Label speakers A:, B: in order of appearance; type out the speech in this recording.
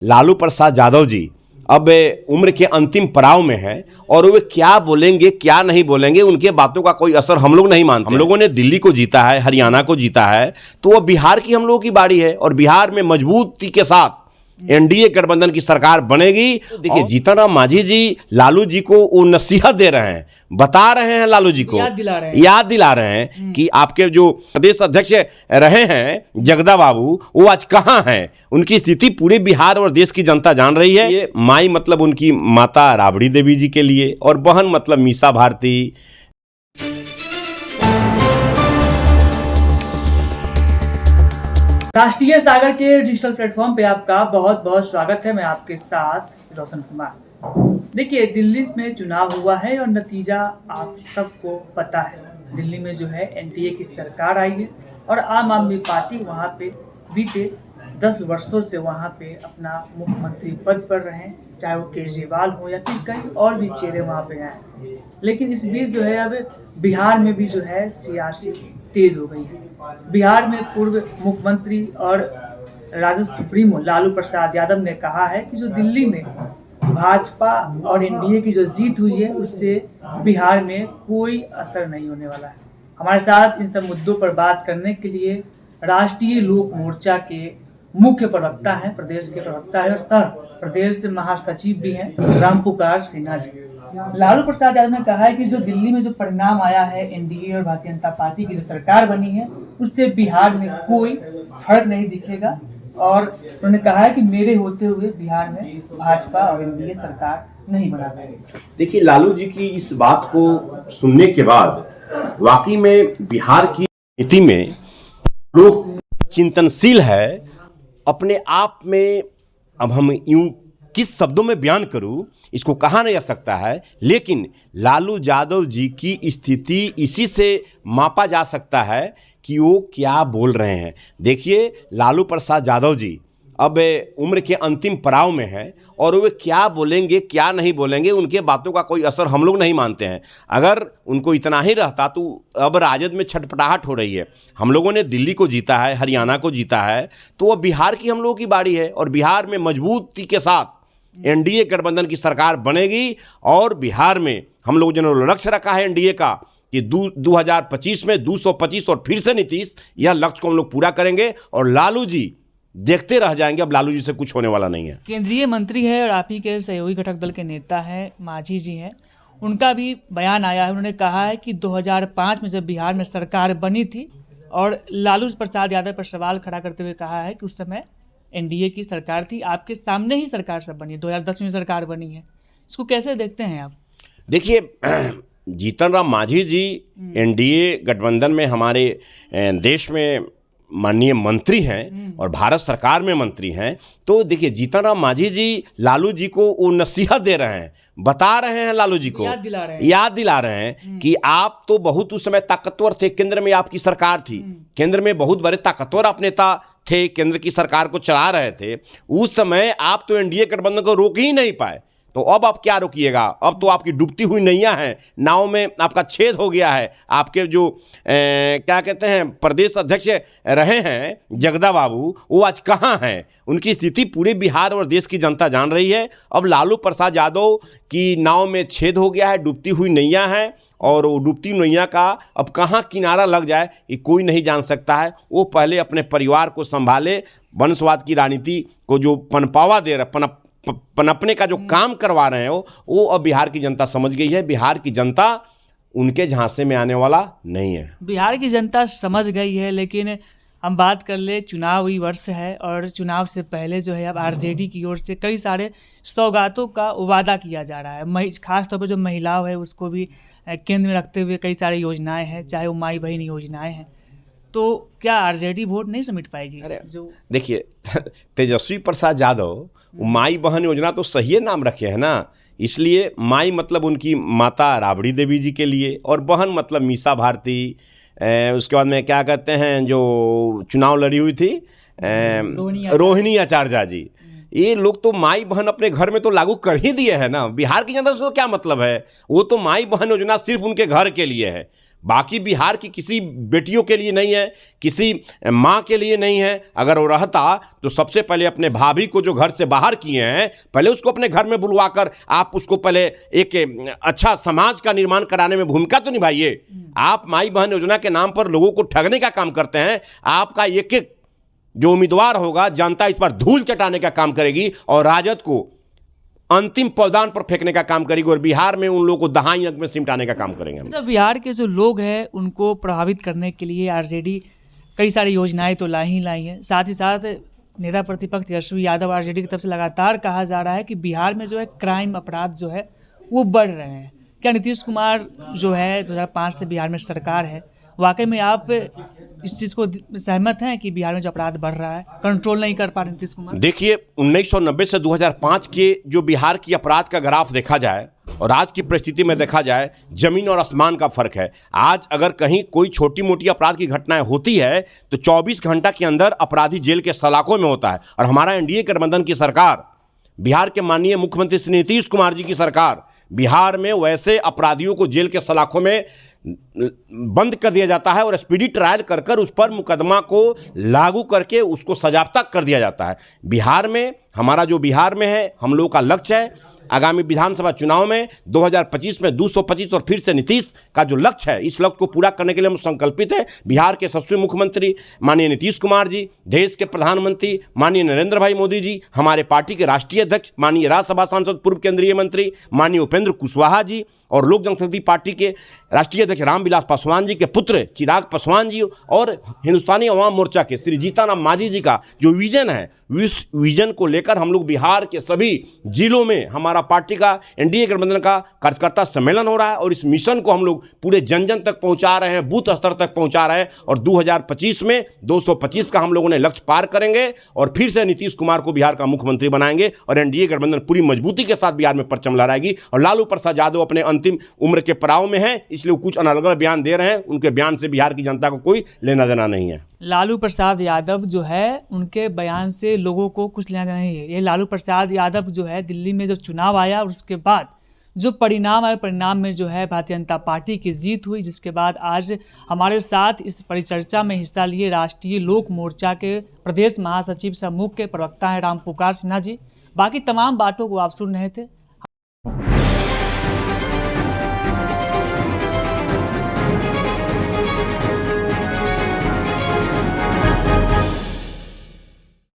A: लालू प्रसाद यादव जी अब उम्र के अंतिम पड़ाव में हैं और वे क्या बोलेंगे क्या नहीं बोलेंगे उनके बातों का कोई असर हम लोग नहीं मानते। हम लोगों ने दिल्ली को जीता है, हरियाणा को जीता है, तो अब बिहार की हम लोगों की बारी है और बिहार में मजबूती के साथ एनडीए गठबंधन की सरकार बनेगी। देखिए जीतन राम मांझी जी लालू जी को वो नसीहत दे रहे हैं, बता रहे हैं लालू जी को, याद दिला रहे हैं कि आपके जो प्रदेश अध्यक्ष रहे हैं जगदा बाबू वो आज कहाँ हैं। उनकी स्थिति पूरे बिहार और देश की जनता जान रही है। ये माई मतलब उनकी माता राबड़ी देवी जी के लिए और बहन मतलब मीसा भारती।
B: राष्ट्रीय सागर के डिजिटल प्लेटफॉर्म पे आपका बहुत बहुत स्वागत है। मैं आपके साथ रोशन कुमार। देखिए दिल्ली में चुनाव हुआ है और नतीजा आप सबको पता है। दिल्ली में जो है एनडीए की सरकार आई है और आम आदमी पार्टी वहाँ पे बीते 10 वर्षों से वहाँ पे अपना मुख्यमंत्री पद पर रहे, चाहे वो केजरीवाल हो या फिर कई और भी चेहरे वहाँ पे आए। लेकिन इस बीच जो है अब बिहार में भी जो है सियासी तेज हो गई है। बिहार में पूर्व मुख्यमंत्री और राजद सुप्रीमो लालू प्रसाद यादव ने कहा है कि जो दिल्ली में भाजपा और एनडीए की जो जीत हुई है उससे बिहार में कोई असर नहीं होने वाला है। हमारे साथ इन सब मुद्दों पर बात करने के लिए राष्ट्रीय लोक मोर्चा के मुख्य प्रवक्ता हैं, प्रदेश के प्रवक्ता है और सह प्रदेश महासचिव भी हैं रामपुकार सिन्हा जी। लालू प्रसाद यादव ने कहा है कि जो दिल्ली में जो परिणाम आया है एनडीए और भारतीय जनता पार्टी की जो सरकार बनी है उससे बिहार में कोई फर्क नहीं दिखेगा और उन्होंने कहा है कि मेरे होते हुए बिहार में भाजपा और एनडीए सरकार नहीं बना पाएगी।
A: देखिए लालू जी की इस बात को सुनने के बाद वाकई में बिहार की नीति में लोग चिंतनशील है अपने आप में। अब हम यूं किस शब्दों में बयान करूं इसको कहा नहीं जा सकता है, लेकिन लालू यादव जी की स्थिति इसी से मापा जा सकता है कि वो क्या बोल रहे हैं। देखिए लालू प्रसाद यादव जी अब उम्र के अंतिम पड़ाव में हैं और वे क्या बोलेंगे क्या नहीं बोलेंगे उनके बातों का कोई असर हम लोग नहीं मानते हैं। अगर उनको इतना ही रहता तो अब राजद में छटपटाहट हो रही है। हम लोगों ने दिल्ली को जीता है, हरियाणा को जीता है, तो अब बिहार की हम लोगों की बारी है और बिहार में मजबूती के साथ एनडीए गठबंधन की सरकार बनेगी और बिहार में हम लोग जिन्होंने लक्ष्य रखा है एनडीए का कि 2025 में 225 और फिर से नीतीश, यह लक्ष्य को हम लोग पूरा करेंगे और लालू जी देखते रह जाएंगे। अब लालू जी से कुछ होने वाला नहीं है।
B: केंद्रीय मंत्री है और आप ही के सहयोगी घटक दल के नेता हैं मांझी जी हैं, उनका भी बयान आया है। उन्होंने कहा है कि 2005 में जब बिहार में सरकार बनी थी और लालू प्रसाद यादव पर सवाल खड़ा करते हुए कहा है कि उस समय एनडीए की सरकार थी, आपके सामने ही सरकार सब बनी है, 2010 में सरकार बनी है। इसको कैसे देखते हैं आप?
A: देखिए जीतन राम मांझी जी एनडीए गठबंधन में हमारे देश में माननीय मंत्री हैं और भारत सरकार में मंत्री हैं। तो देखिए जीतन राम मांझी जी लालू जी को वो नसीहत दे रहे हैं, बता रहे हैं लालू जी को, याद दिला रहे हैं कि आप तो बहुत उस समय ताकतवर थे, केंद्र में आपकी सरकार थी, केंद्र में बहुत बड़े ताकतवर आप नेता थे, केंद्र की सरकार को चला रहे थे। उस समय आप तो एनडीए गठबंधन को रोक ही नहीं पाए, तो अब आप क्या रोकिएगा? अब तो आपकी डूबती हुई नैया है, नाव में आपका छेद हो गया है। आपके जो क्या कहते हैं प्रदेश अध्यक्ष रहे हैं जगदा बाबू वो आज कहाँ हैं। उनकी स्थिति पूरे बिहार और देश की जनता जान रही है। अब लालू प्रसाद यादव की नाव में छेद हो गया है, डूबती हुई नैया है और वो डूबती नैया का अब कहाँ किनारा लग जाए ये कोई नहीं जान सकता है। वो पहले अपने परिवार को संभाले, वंशवाद की राजनीति को जो पनपावा दे रहे पनपने का जो काम करवा रहे हो वो अब बिहार की जनता समझ गई है। बिहार की जनता उनके झांसे में आने वाला नहीं है।
B: बिहार की जनता समझ गई है, लेकिन हम बात कर ले चुनावी वर्ष है और चुनाव से पहले जो है अब आरजेडी की ओर से कई सारे सौगातों का वादा किया जा रहा है। खास तौर पर जो महिलाओं है उसको भी केंद्र में रखते हुए कई सारी योजनाएं हैं, चाहे वो माई बहन योजनाएं हैं। तो क्या आरजेडी वोट नहीं समेट पाएगी?
A: अरे जो देखिए तेजस्वी प्रसाद यादव माई बहन योजना तो सही नाम रखे हैं ना, इसलिए माई मतलब उनकी माता राबड़ी देवी जी के लिए और बहन मतलब मीसा भारती। उसके बाद में क्या कहते हैं जो चुनाव लड़ी हुई थी रोहिणी आचार्य जी, ये लोग तो माई बहन अपने घर में तो लागू कर ही दिए हैं ना। बिहार की जनता से क्या मतलब है? वो तो माई बहन योजना सिर्फ उनके घर के लिए है। बाकी बिहार की किसी बेटियों के लिए नहीं है, किसी माँ के लिए नहीं है। अगर वो रहता तो सबसे पहले अपने भाभी को जो घर से बाहर किए हैं, पहले उसको अपने घर में बुलवाकर आप उसको पहले एक अच्छा समाज का निर्माण कराने में भूमिका तो निभाइए। आप माई बहन योजना के नाम पर लोगों को ठगने का काम करते हैं। आपका एक एक जो उम्मीदवार होगा, जनता इस पर धूल चटाने का काम करेगी और राजद को अंतिम पौधान पर फेंकने का काम करेगी और बिहार में उन लोगों को दहाई अंक में सिमटाने का काम करेंगे।
B: अच्छा, बिहार के जो लोग हैं उनको प्रभावित करने के लिए आरजेडी कई सारी योजनाएं तो लाई हैं। साथ ही साथ नेता प्रतिपक्ष तेजस्वी यादव आरजेडी की तरफ से लगातार कहा जा रहा है कि बिहार में जो है क्राइम अपराध जो है वो बढ़ रहे हैं। क्या नीतीश कुमार जो है 2005 से बिहार में सरकार है, वाकई में आप इस चीज़ को सहमत हैं कि बिहार में जो अपराध बढ़ रहा है, कंट्रोल नहीं कर पा रहे नीतीश कुमार?
A: देखिए, 1990 से 2005 के जो बिहार की अपराध का ग्राफ देखा जाए और आज की परिस्थिति में देखा जाए, जमीन और आसमान का फर्क है। आज अगर कहीं कोई छोटी मोटी अपराध की घटनाएं होती है तो 24 घंटा के अंदर अपराधी जेल के सलाखों में होता है। और हमारा एनडीए गठबंधन की सरकार, बिहार के माननीय मुख्यमंत्री श्री नीतीश कुमार जी की सरकार, बिहार में वैसे अपराधियों को जेल के सलाखों में बंद कर दिया जाता है और स्पीडी ट्रायल कर कर उस पर मुकदमा को लागू करके उसको सजाप्ता कर दिया जाता है। बिहार में हमारा जो बिहार में है, हम लोगों का लक्ष्य है आगामी विधानसभा चुनाव में 2025 में 225 और फिर से नीतीश का जो लक्ष्य है, इस लक्ष्य को पूरा करने के लिए हम संकल्पित हैं। बिहार के यशस्वी मुख्यमंत्री माननीय नीतीश कुमार जी, देश के प्रधानमंत्री माननीय नरेंद्र भाई मोदी जी, हमारे पार्टी के राष्ट्रीय अध्यक्ष माननीय राज्यसभा सांसद पूर्व केंद्रीय मंत्री माननीय उपेंद्र कुशवाहा जी और लोक जनशक्ति पार्टी के राष्ट्रीय अध्यक्ष रामविलास पासवान जी के पुत्र चिराग पासवान जी और हिंदुस्तानी अवाम मोर्चा के श्री जीतन राम मांझी जी का जो विजन है, इस विजन को लेकर हम लोग बिहार के सभी जिलों में हमारा पार्टी का एनडीए गठबंधन का कार्यकर्ता सम्मेलन हो रहा है और इस मिशन को हम लोग पूरे जन जन तक पहुंचा रहे हैं, बूथ स्तर तक पहुंचा रहे हैं और 2025 में 225 का हम लोगों ने लक्ष्य पार करेंगे और फिर से नीतीश कुमार को बिहार का मुख्यमंत्री बनाएंगे और एनडीए गठबंधन पूरी मजबूती के साथ बिहार में परचम लहराएगी। और लालू प्रसाद यादव अपने अंतिम उम्र के पड़ाव में हैं, इसलिए कुछ अलग अलग बयान दे रहे हैं, उनके बयान से बिहार की जनता को कोई लेना देना नहीं है।
B: लालू प्रसाद यादव जो है उनके बयान से लोगों को कुछ लेना देना नहीं है। ये लालू प्रसाद यादव जो है दिल्ली में जो चुनाव आया और उसके बाद जो परिणाम आया, परिणाम में जो है भारतीय जनता पार्टी की जीत हुई, जिसके बाद आज हमारे साथ इस परिचर्चा में हिस्सा लिए राष्ट्रीय लोक मोर्चा के प्रदेश महासचिव समूह के प्रवक्ता हैं राम पुकार सिन्हा जी। बाकी तमाम बातों को आप सुन रहे थे।